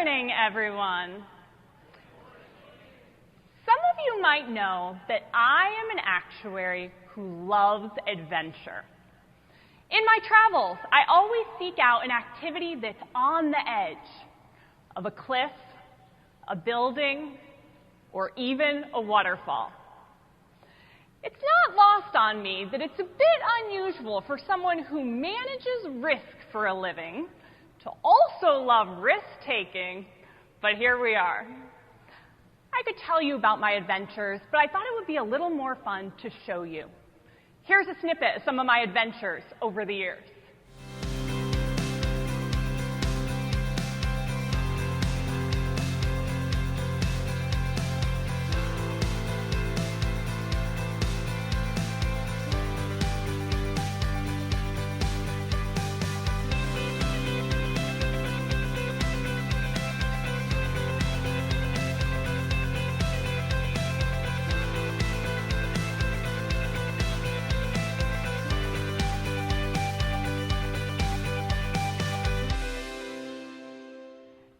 morning, everyone. Some of you might know that I am an actuary who loves adventure. In my travels, I always seek out an activity that's on the edge of a cliff, a building, or even a waterfall. It's not lost on me that it's a bit unusual for someone who manages risk for a living to also love risk-taking, but here we are. I could tell you about my adventures, but I thought it would be a little more fun to show you. Here's a snippet of some of my adventures over the years.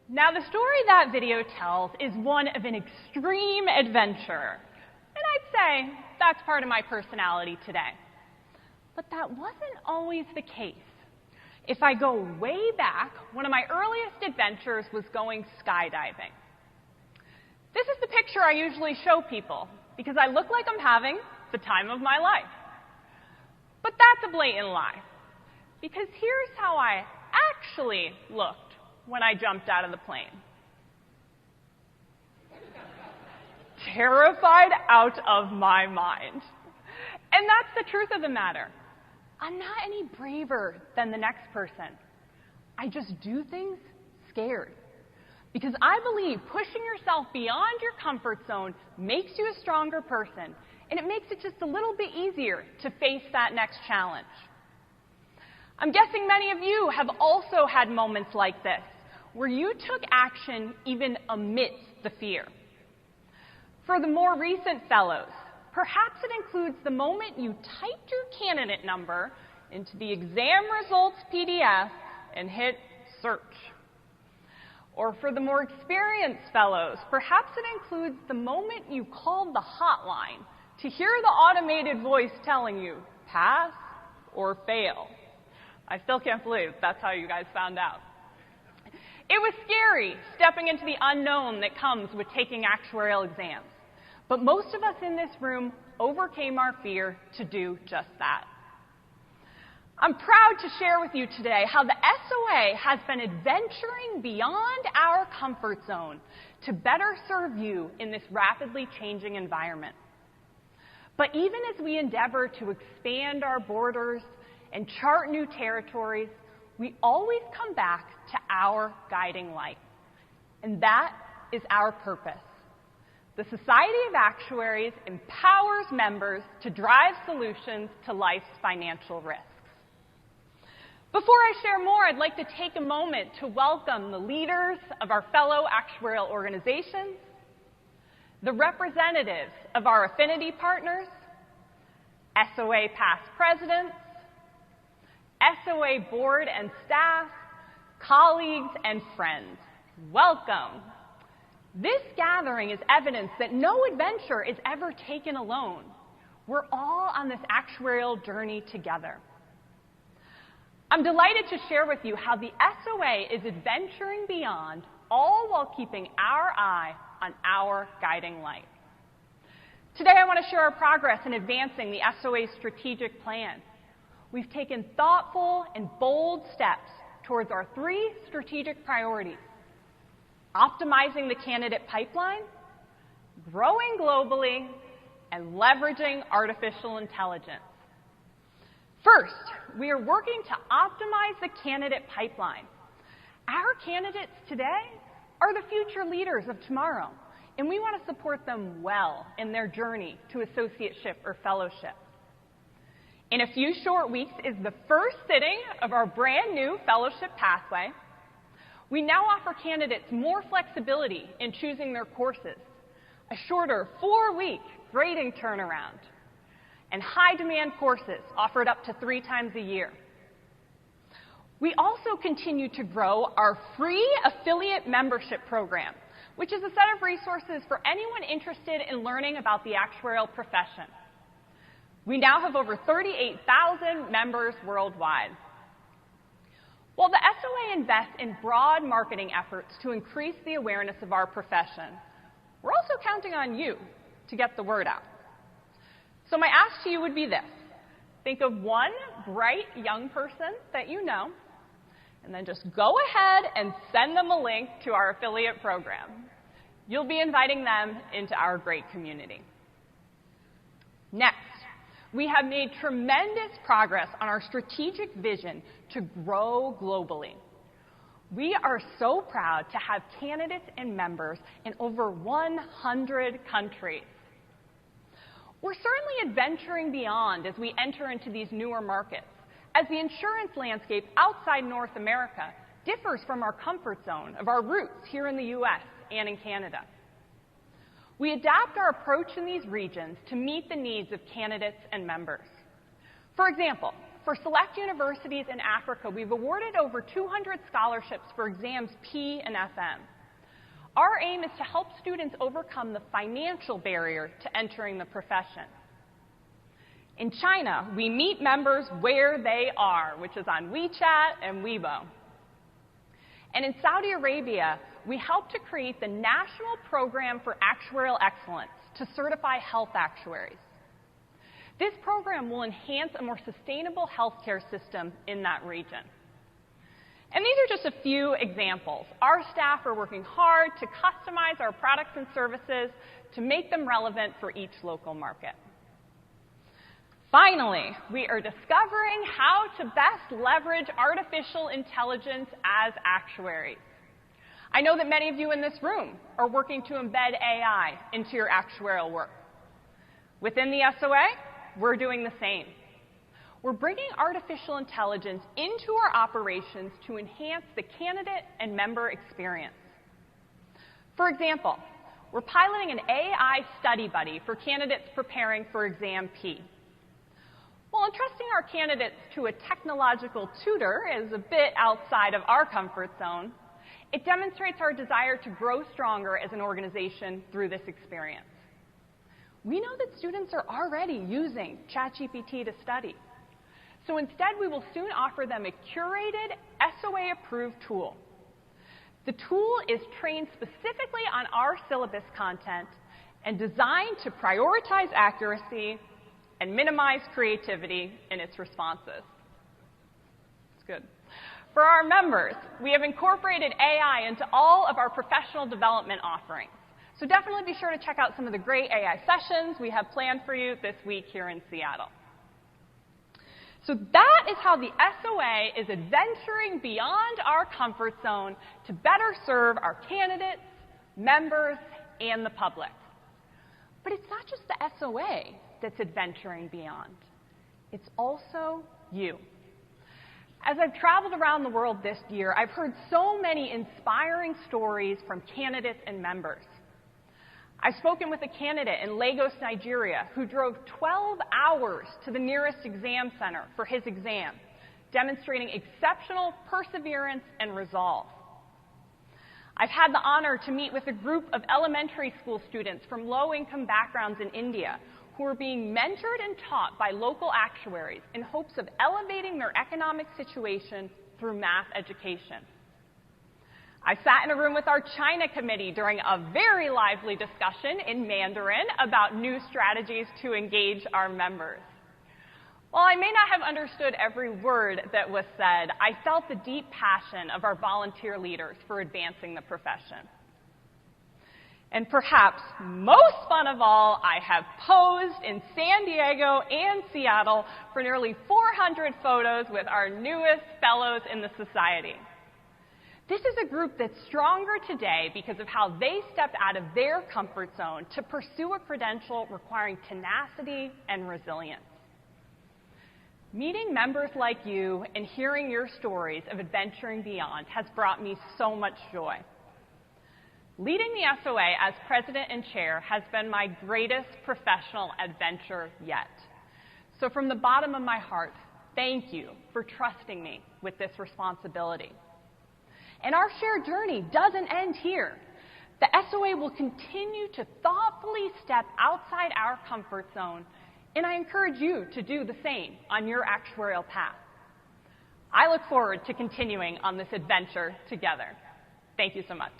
Now, the story that video tells is one of an extreme adventure. And I'd say that's part of my personality today. But that wasn't always the case. If I go way back, one of my earliest adventures was going skydiving. This is the picture I usually show people because I look like I'm having the time of my life. But that's a blatant lie. Because here's how I actually looked when I jumped out of the plane. Terrified out of my mind. And that's the truth of the matter. I'm not any braver than the next person. I just do things scared. Because I believe pushing yourself beyond your comfort zone makes you a stronger person, and it makes it just a little bit easier to face that next challenge. I'm guessing many of you have also had moments like this, where you took action even amidst the fear. For the more recent fellows, perhaps it includes the moment you typed your candidate number into the exam results PDF and hit search. Or for the more experienced fellows, perhaps it includes the moment you called the hotline to hear the automated voice telling you, pass or fail. I still can't believe that's how you guys found out. It was scary stepping into the unknown that comes with taking actuarial exams. But most of us in this room overcame our fear to do just that. I'm proud to share with you today how the SOA has been adventuring beyond our comfort zone to better serve you in this rapidly changing environment. But even as we endeavor to expand our borders and chart new territories, we always come back to our guiding light. And that is our purpose. The Society of Actuaries empowers members to drive solutions to life's financial risks. Before I share more, I'd like to take a moment to welcome the leaders of our fellow actuarial organizations, the representatives of our affinity partners, SOA past presidents, SOA board and staff, colleagues, and friends. Welcome. This gathering is evidence that no adventure is ever taken alone. We're all on this actuarial journey together. I'm delighted to share with you how the SOA is adventuring beyond, all while keeping our eye on our guiding light. Today, I want to share our progress in advancing the SOA's strategic plan. We've taken thoughtful and bold steps towards our 3 strategic priorities: optimizing the candidate pipeline, growing globally, and leveraging artificial intelligence. First, we are working to optimize the candidate pipeline. Our candidates today are the future leaders of tomorrow, and we want to support them well in their journey to associateship or fellowship. In a few short weeks is the first sitting of our brand new fellowship pathway. We now offer candidates more flexibility in choosing their courses, a shorter 4-week grading turnaround, and high-demand courses offered up to 3 times a year. We also continue to grow our free affiliate membership program, which is a set of resources for anyone interested in learning about the actuarial profession. We now have over 38,000 members worldwide. While the SOA invests in broad marketing efforts to increase the awareness of our profession, we're also counting on you to get the word out. So my ask to you would be this. Think of one bright young person that you know, and then just go ahead and send them a link to our affiliate program. You'll be inviting them into our great community. Next, we have made tremendous progress on our strategic vision to grow globally. We are so proud to have candidates and members in over 100 countries. We're certainly adventuring beyond as we enter into these newer markets, as the insurance landscape outside North America differs from our comfort zone of our roots here in the US and in Canada. We adapt our approach in these regions to meet the needs of candidates and members. For example, for select universities in Africa, we've awarded over 200 scholarships for exams P and FM. Our aim is to help students overcome the financial barrier to entering the profession. In China, we meet members where they are, which is on WeChat and Weibo. And in Saudi Arabia, we help to create the National Program for Actuarial Excellence to certify health actuaries. This program will enhance a more sustainable healthcare system in that region. And these are just a few examples. Our staff are working hard to customize our products and services to make them relevant for each local market. Finally, we are discovering how to best leverage artificial intelligence as actuaries. I know that many of you in this room are working to embed AI into your actuarial work. Within the SOA, we're doing the same. We're bringing artificial intelligence into our operations to enhance the candidate and member experience. For example, we're piloting an AI study buddy for candidates preparing for exam P. While entrusting our candidates to a technological tutor is a bit outside of our comfort zone, it demonstrates our desire to grow stronger as an organization through this experience. We know that students are already using ChatGPT to study. So instead, we will soon offer them a curated, SOA-approved tool. The tool is trained specifically on our syllabus content and designed to prioritize accuracy and minimize creativity in its responses. It's good. For our members, we have incorporated AI into all of our professional development offerings. So definitely be sure to check out some of the great AI sessions we have planned for you this week here in Seattle. So that is how the SOA is adventuring beyond our comfort zone to better serve our candidates, members, and the public. But it's not just the SOA that's adventuring beyond. It's also you. As I've traveled around the world this year, I've heard so many inspiring stories from candidates and members. I've spoken with a candidate in Lagos, Nigeria, who drove 12 hours to the nearest exam center for his exam, demonstrating exceptional perseverance and resolve. I've had the honor to meet with a group of elementary school students from low-income backgrounds in India who are being mentored and taught by local actuaries in hopes of elevating their economic situation through math education. I sat in a room with our China committee during a very lively discussion in Mandarin about new strategies to engage our members. While I may not have understood every word that was said, I felt the deep passion of our volunteer leaders for advancing the profession. And perhaps most fun of all, I have posed in San Diego and Seattle for nearly 400 photos with our newest fellows in the society. This is a group that's stronger today because of how they stepped out of their comfort zone to pursue a credential requiring tenacity and resilience. Meeting members like you and hearing your stories of adventuring beyond has brought me so much joy. Leading the SOA as president and chair has been my greatest professional adventure yet. So from the bottom of my heart, thank you for trusting me with this responsibility. And our shared journey doesn't end here. The SOA will continue to thoughtfully step outside our comfort zone, and I encourage you to do the same on your actuarial path. I look forward to continuing on this adventure together. Thank you so much.